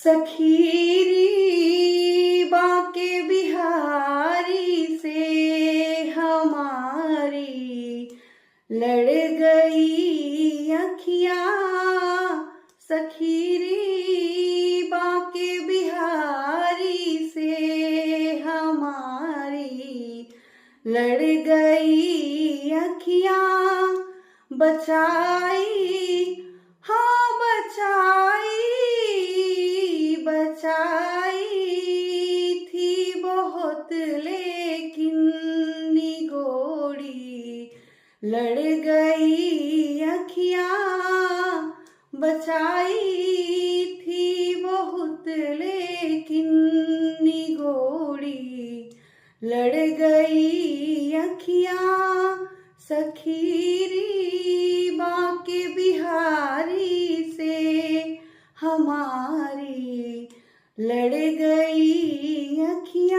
सखीरी बाके बिहारी से हमारी लड़ गई अखियाँ। सखीरी बाके बिहारी से हमारी लड़ गई अखियाँ। बचाई, हाँ बचाई थी बहुत, लेकिन निगोड़ी लड़ गई अखियाँ। बचाई थी बहुत, लेकिन निगोड़ी लड़ गई अखियाँ। सखीरी बाके बिहारी से हमारी लड़ गई अखियाँ।